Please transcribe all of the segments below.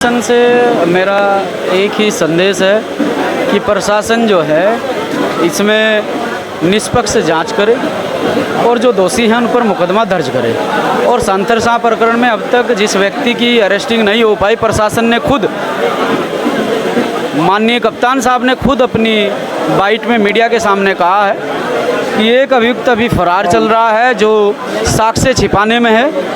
प्रशासन से मेरा एक ही संदेश है कि प्रशासन जो है इसमें निष्पक्ष जांच करे और जो दोषी हैं उन पर मुकदमा दर्ज करे। और सांथरशाह प्रकरण में अब तक जिस व्यक्ति की अरेस्टिंग नहीं हो पाई, प्रशासन ने खुद, माननीय कप्तान साहब ने खुद अपनी बाइट में मीडिया के सामने कहा है कि एक अभियुक्त अभी फरार चल रहा है जो साक्ष्य छिपाने में है,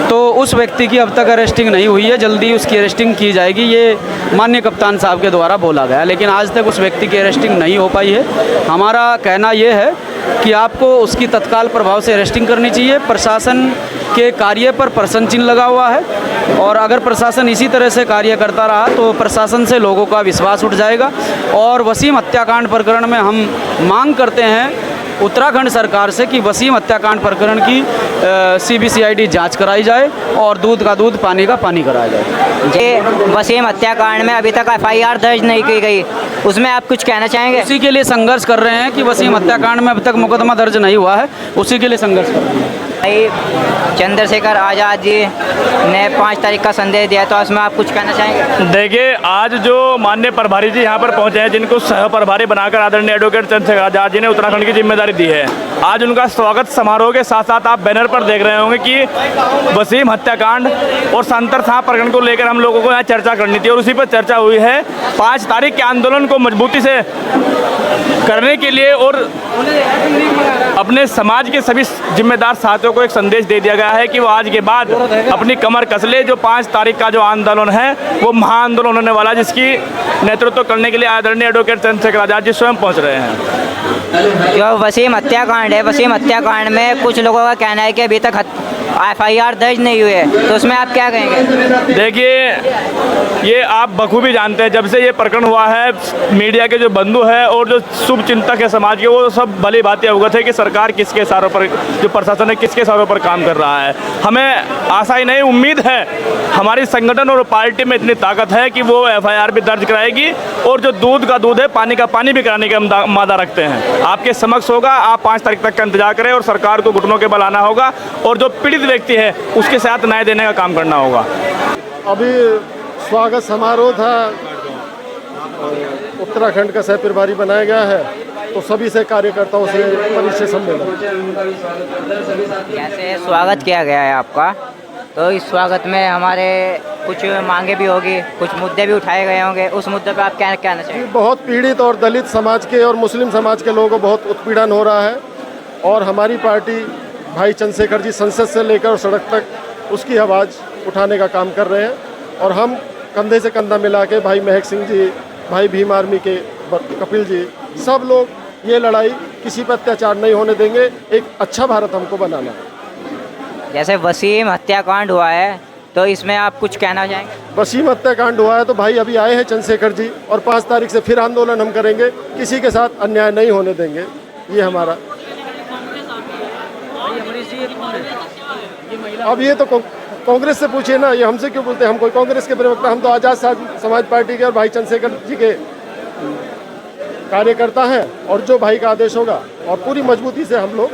तो उस व्यक्ति की अब तक अरेस्टिंग नहीं हुई है, जल्दी उसकी अरेस्टिंग की जाएगी, ये माननीय कप्तान साहब के द्वारा बोला गया। लेकिन आज तक उस व्यक्ति की अरेस्टिंग नहीं हो पाई है। हमारा कहना ये है कि आपको उसकी तत्काल प्रभाव से अरेस्टिंग करनी चाहिए। प्रशासन के कार्य पर प्रश्न चिन्ह लगा हुआ है और अगर प्रशासन इसी तरह से कार्य करता रहा तो प्रशासन से लोगों का विश्वास उठ जाएगा। और वसीम हत्याकांड प्रकरण में हम मांग करते हैं उत्तराखंड सरकार से कि वसीम हत्याकांड प्रकरण की CBCID जांच कराई जाए और दूध का दूध, पानी का पानी कराया जाए। ये वसीम हत्याकांड में अभी तक FIR दर्ज नहीं की गई, उसमें आप कुछ कहना चाहेंगे? उसी के लिए संघर्ष कर रहे हैं कि वसीम हत्याकांड में अब तक मुकदमा दर्ज नहीं हुआ है, उसी के लिए संघर्ष कर रहे हैं। भाई चंद्रशेखर आज़ाद जी ने 5 तारीख का संदेश दिया, तो उसमें आप कुछ कहना चाहेंगे? देखिए, आज जो माननीय प्रभारी जी यहाँ पर पहुँचे हैं, जिनको सह प्रभारी बनाकर आदरणीय एडवोकेट चंद्रशेखर आज़ाद जी ने उत्तराखंड की जिम्मेदारी दी है, आज उनका स्वागत समारोह के साथ साथ आप बैनर पर देख रहे होंगे कि वसीम हत्याकांड और सांथरशाह प्रकरण को लेकर हम लोगों को यहाँ चर्चा करनी थी और उसी पर चर्चा हुई है। 5 तारीख के आंदोलन को मजबूती से करने के लिए और अपने समाज के सभी जिम्मेदार साथियों को एक संदेश दे दिया गया है कि वो आज के बाद अपनी कमर कस ले। जो 5 तारीख का जो आंदोलन है वो महाआंदोलन होने वाला है, जिसकी नेतृत्व करने के लिए आदरणीय एडवोकेट चंद्रशेखर आज़ाद जी स्वयं पहुंच रहे हैं। जो वसीम हत्याकांड है, वसीम हत्याकांड में कुछ लोगों का कहना है कि अभी तक FIR दर्ज नहीं हुए है, तो उसमें आप क्या कहेंगे? देखिए, ये आप बखूबी जानते हैं, जब से ये प्रकरण हुआ है मीडिया के जो बंधु हैं और जो शुभ चिंतक है समाज के, वो सब भली बातें अवगत है कि सरकार किसके इशारों पर, जो प्रशासन है किसके इशारों पर काम कर रहा है। हमें आशा ही नहीं, उम्मीद है हमारी संगठन और पार्टी में इतनी ताकत है कि वो FIR भी दर्ज कराएगी और जो दूध का दूध है, पानी का पानी भी कराने का हम मादा रखते हैं। आपके समक्ष होगा, आप 5 तारीख तक का इंतजार करें और सरकार को घुटनों के बल आना होगा और जो पीड़ित व्यक्ति है उसके साथ न्याय देने का काम करना होगा। अभी स्वागत समारोह था, उत्तराखंड का सह प्रभारी बनाया गया है, तो सभी से कार्यकर्ताओं से परिचय सम्मेलन। जैसे स्वागत किया गया है आपका, तो इस स्वागत में हमारे कुछ मांगे भी होगी, कुछ मुद्दे भी उठाए गए होंगे, उस मुद्दे पे आप क्या कहना चाहिए? बहुत पीड़ित और दलित समाज के और मुस्लिम समाज के लोगों को बहुत उत्पीड़न हो रहा है और हमारी पार्टी भाई चंद्रशेखर जी संसद से लेकर और सड़क तक उसकी आवाज़ उठाने का काम कर रहे हैं। और हम कंधे से कंधा मिला के भाई महक सिंह जी, भाई भीम आर्मी के कपिल जी, सब लोग ये लड़ाई किसी पर अत्याचार नहीं होने देंगे। एक अच्छा भारत हमको बनाना है। जैसे वसीम हत्याकांड हुआ है, तो इसमें आप कुछ कहना चाहेंगे? वसीम हत्याकांड हुआ है तो भाई अभी आए हैं चंद्रशेखर जी और 5 तारीख से फिर आंदोलन हम करेंगे, किसी के साथ अन्याय नहीं होने देंगे। ये हमारा, अब ये तो कांग्रेस से पूछिए ना, ये हमसे क्यों बोलते हैं? हम कोई कांग्रेस के प्रवक्ता, हम तो आज़ाद समाज पार्टी के और भाई चंद्रशेखर जी के कार्यकर्ता हैं और जो भाई का आदेश होगा और पूरी मजबूती से हम लोग।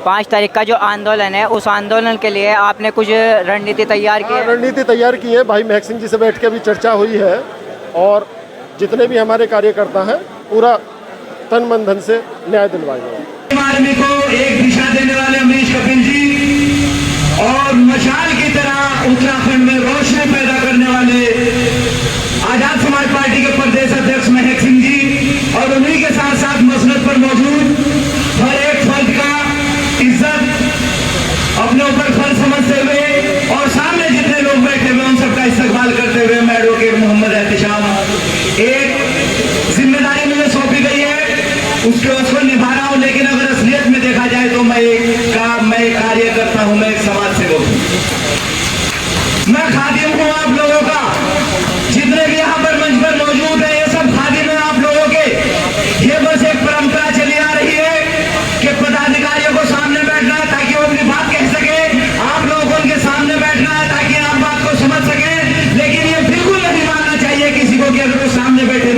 5 तारीख का जो आंदोलन है, उस आंदोलन के लिए आपने कुछ रणनीति तैयार की है? रणनीति तैयार की है, भाई महक सिंह जी से बैठ के भी चर्चा हुई है और जितने भी हमारे कार्यकर्ता हैं पूरा तन मन धन से न्याय दिलवाएंगे। आर्मी को एक दिशा देने वाले अमरीश कपिल जी और मशाल की तरह उत्तराखंड में रोशनी पैदा करने वाले आजाद समाज पार्टी के प्रदेश अध्यक्ष महक सिंह जी और उन्हीं के साथ साथ मसनद पर मौजूद हर एक फर्द का इज्जत अपने ऊपर फर्ज समझते हुए और सामने जितने लोग बैठे हुए उन सबका इस्तेमाल करते हुए मैं एडवोकेट मोहम्मद एहतिशाम एक जिम्मेदारी मुझे सौंपी गई है, उसको निभा रहा हूं। लेकिन अगर असलियत में देखा जाए तो मैं कार्यकर्ता हूं, मैं एक समाज सेवक हूं, मैं खादिम हूं आप लोगों का। जितने भी यहाँ पर मंच पर मौजूद है, ये सब खादिम है आप लोगों के। ये बस एक परंपरा चली आ रही है कि पदाधिकारियों को सामने बैठना है ताकि वो अपनी बात कह सके, आप लोगों को उनके सामने बैठना है ताकि आप बात को समझ सके। लेकिन ये बिल्कुल नहीं मानना चाहिए किसी को कि अगर वो सामने बैठे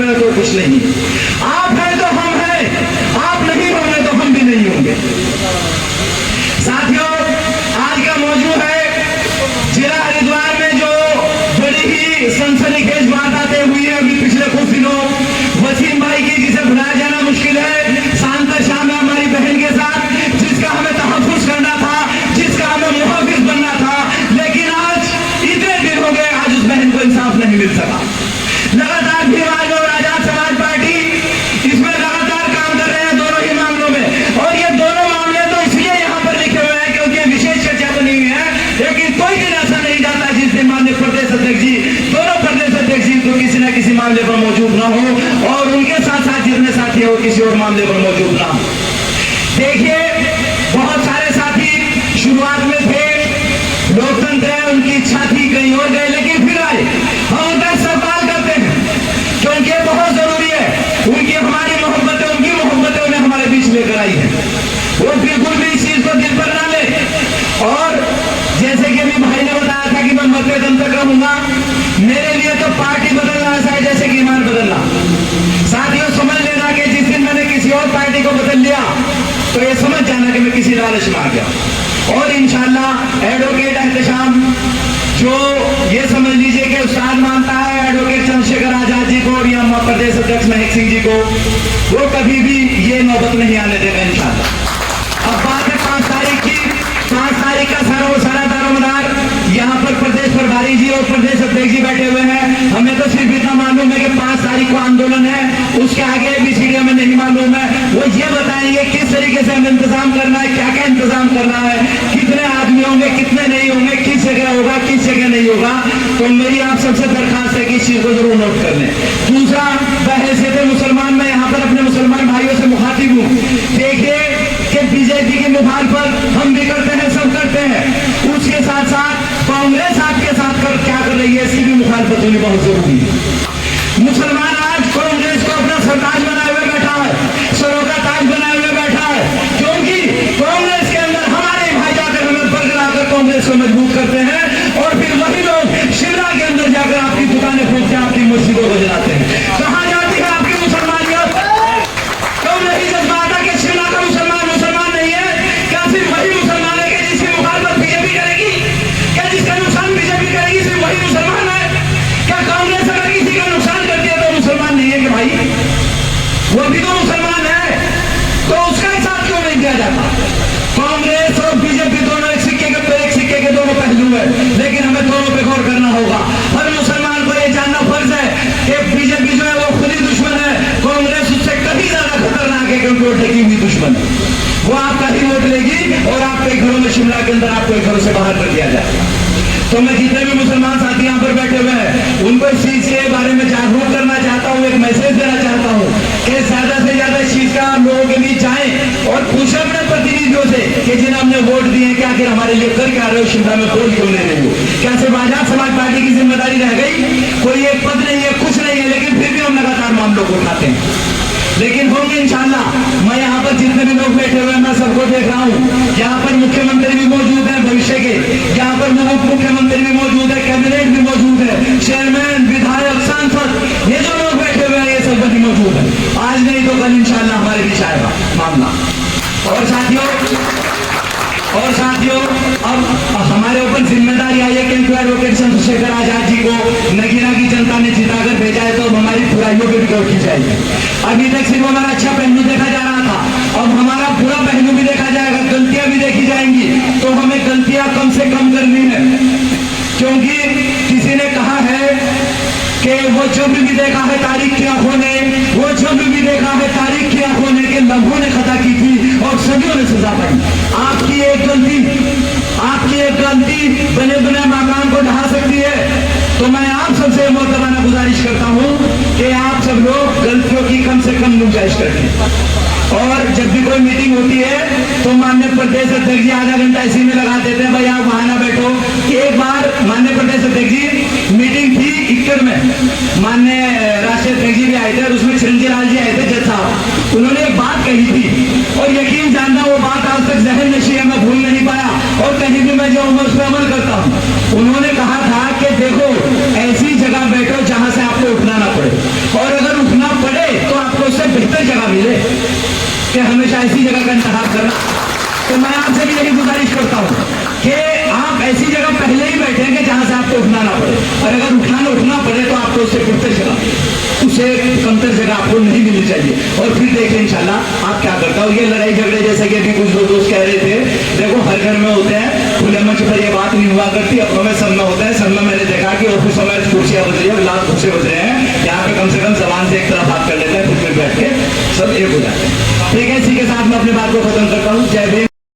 सनसनीखेज वारदातें हुई है अभी पिछले कुछ दिनों। वसीम भाई की, जिसे भुलाया जाना मुश्किल है, शांत शाम है हमारी बहन के साथ, जिसका हमें तहफ़्फ़ुज़ करना था, जिसका हमें मुहाफ़िज़ बनना था, लेकिन आज इतने दिन हो गए, आज उस बहन को इंसाफ नहीं मिल सका। लगातार भीम आर्मी और आजाद समाज पार्टी इसमें लगातार काम कर रहे हैं दोनों ही मामलों में, और ये दोनों मामले तो इसलिए यहाँ पर लिखे हुए हैं क्योंकि विशेष चर्चा बनी हुई है, लेकिन कोई दिन ऐसा नहीं जाता जिस दिन माननीय प्रदेश अध्यक्ष जी, दोनों प्रदेश अध्यक्ष जी तो किसी न किसी मामले पर मौजूद ना हो, और उनके साथ साथ जितने साथी है वो किसी और मामले पर मौजूद ना हो। देखिए, बहुत सारे साथी शुरुआत में थे, लोकतंत्र है, उनकी इच्छा थी कहीं और गए, लेकिन फिर आए। हम उनका सवाल करते हैं क्योंकि बहुत जरूरी है, उनकी हमारी मोहब्बतें, उनकी मोहब्बतें उन्हें हमारे बीच लेकर आई है। वो बिल्कुल भी इस चीज को दिल पर ना ले, और जैसे कि अभी भाई ने बताया था कि मैं मरते दम तक रहूंगा, मेरे लिए तो पार्टी बदलना ऐसा है जैसे कि ईमान बदलना। साथियों, समझ लेना कि जिस दिन मैंने किसी और पार्टी को बदल लिया तो ये समझ जाना कि मैं किसी लालच में आ गया। और इंशाल्लाह एडवोकेट एहतशाम, जो ये समझ लीजिए कि उस्ताद मानता है एडवोकेट चंद्रशेखर आजाद जी को और या प्रदेश अध्यक्ष महक सिंह जी को, वो कभी भी ये नौबत नहीं आने देगा इंशाल्लाह। अब बात है 5 तारीख की। 5 तारीख का सारा दारोमदार यहाँ पर प्रदेश प्रभारी जी और प्रदेश अध्यक्ष जी बैठे हुए हैं। हमें तो सिर्फ इतना मालूम है कि 5 तारीख को आंदोलन है, उसके आगे ABCD हमें नहीं मालूम है। वो ये बताएंगे किस तरीके से हमें इंतजाम करना है, क्या क्या इंतजाम करना है, कितने आदमी होंगे, कितने नहीं होंगे, किस जगह होगा, किस जगह नहीं होगा। तो मेरी आप सबसे दरखास्त है कि इस चीज को जरूर नोट कर लें। दूसरा, बहैसियत मुसलमान मैं यहाँ पर अपने मुसलमान भाइयों से मुखातिब हूँ। देखिए कि बीजेपी की मुखालफत हम भी करते हैं, सब करते हैं, उसके साथ साथ कांग्रेस आपके साथ क्या कर रही है, इसकी भी मुखालफत होनी बहुत जरूरी है। मुसलमान आज कांग्रेस को अपना सरताज बनाए हुए बैठा है, सरों का ताज बनाए हुए बैठा है, क्योंकि कांग्रेस के अंदर हमारे भाई जाकर हमें बरकरार कांग्रेस को मजबूत करते हैं, और फिर वही लोग शिमला के अंदर जाकर आपकी दुकानें फूकते हैं, आपकी मस्जिदों को जलाते हैं। कहाँ जाती है आपकी मुसलमानियत? क्यों नहीं जज्बा आता कि शिमला का मुसलमान मुसलमान नहीं है? क्या सिर्फ वही मुसलमान है कि जिसकी मुखालफत बीजेपी करेगी? क्या जिसका नुकसान बीजेपी करेगी सिर्फ वही मुसलमान है? क्या कांग्रेस अगर किसी का नुकसान करती है तो मुसलमान नहीं है कि भाई वो भी तो मुसलमान है? तो उसका हिसाब क्यों नहीं दिया जाता? कांग्रेस और बीजेपी दोनों एक सिक्के के दोनों पहलू है, लेकिन हमें दोनों पे गौर करना होगा। हर मुसलमान को यह जानना फर्ज है कि बीजेपी जो है वो खुद ही दुश्मन है, कांग्रेस उससे कहीं ज्यादा खतरनाक है क्योंकि वो ठगी हुई दुश्मन है। वो आपका ही वोट लेगी और आपके घरों में, शिमला के अंदर आपको घरों से बाहर कर दिया जाएगा। तो मैं जितने भी मुसलमान साथी यहाँ पर बैठे हुए हैं उनको इस चीज के बारे में जागरूक करना चाहता हूँ, एक मैसेज देना चाहता हूँ कि ज्यादा से ज्यादा इस चीज का लोगों के बीच जाएं और पूछे अपने प्रतिनिधियों से कि जिन्हें हमने वोट दिए कि आखिर हमारे लिए कर क्या रहे हो, शिमला में बोल क्यों नहीं रहे हो? क्या सिर्फ आजाद समाज पार्टी की जिम्मेदारी रह गई? कोई एक पद नहीं है, कुछ नहीं है, लेकिन फिर भी हम लगातार मामलों को उठाते हैं। लेकिन होंगे इंशाल्लाह। मैं यहाँ पर जितने भी लोग बैठे हुए हैं मैं सबको देख रहा हूँ। यहाँ पर मुख्यमंत्री भी मौजूद है भविष्य के, यहाँ पर उप मुख्यमंत्री भी मौजूद है, कैबिनेट भी मौजूद है, चेयरमैन, विधायक, सांसद, ये जो लोग बैठे हुए हैं ये सब भी मौजूद है। आज नहीं तो कल इंशाल्लाह हमारे बीच आएगा मामला। और साथियों अब हमारे ऊपर जिम्मेदारी आई है क्योंकि एडवोकेट चंद्रशेखर आजाद जी को नगीना की जनता ने जिताकर भेजा है, तो अब हमारी बुराइयों पर भी गौर की जाएगी। अभी तक सिर्फ हमारा अच्छा पहलू देखा जा रहा था, अब हमारा बुरा पहलू भी देखा जाएगा, गलतियां भी देखी जाएंगी। तो हमें गलतियां कम से कम करनी है, क्योंकि किसी ने कहा है कि वो जब भी देखा है तारीख की आंखों ने, वो जब भी देखा है तारीख की आंखों ने कि लम्हों ने खता की थी और सदियों ने सजा पाई। आपकी एक गलती बने बने मकान को ढहा सकती है। तो मैं आप सबसे मोहतराना गुजारिश करता हूँ कि आप सब लोग गलतियों की कम से कम गुंजाइश करें। और जब भी कोई मीटिंग होती है तो माननीय प्रदेश अध्यक्ष जी आधा घंटा इसी में लगा देते हैं, भाई आप वहां ना बैठो। एक बार माननीय प्रदेश अध्यक्ष जी मीटिंग थी इक्कर में, माननीय राष्ट्रीय अध्यक्ष जी भी आए थे और उसमें चिरंजी लाल जी आए थे जज साहब। उन्होंने एक बात कही थी और यकीन जानना वो बात आज तक जहन नशी है, मैं भूल नहीं पाया और कहीं भी मैं जो उस पर अमल करता हूँ। उन्होंने कहा था कि देखो ऐसी जगह बैठो जहां से आपको उठना ना पड़े, और अगर उठना पड़े तो आपको उससे बेहतर जगह मिले, कि हमेशा ऐसी जगह का इंतखाब करना। तो मैं आपसे भी यही गुजारिश करता हूँ कि आप ऐसी जगह पहले ही बैठेंगे जहां से आपको उठना ना पड़े, और अगर उठना आपको नहीं मिलनी चाहिए। और फिर देखें इंशाल्लाह आप क्या करता हो। ये लड़ाई झगड़े जैसे कि अभी कुछ लोग दोस्त कह रहे थे, देखो हर घर में होते हैं, खुले मंच पर ये बात नहीं हुआ करती, अपनों में सब में होता है। सब में मैंने देखा कि ऑफिसों में कुर्सियां बज रही है, लाख कुर्सी बज रहे हैं, यहाँ पे कम से कम जबान से एक तरफ बात कर लेते हैं, फिर बैठ के सब एक हो जाते हैं। ठीक है, इसी के साथ मैं अपनी बात को खत्म करता हूँ। जय भीम।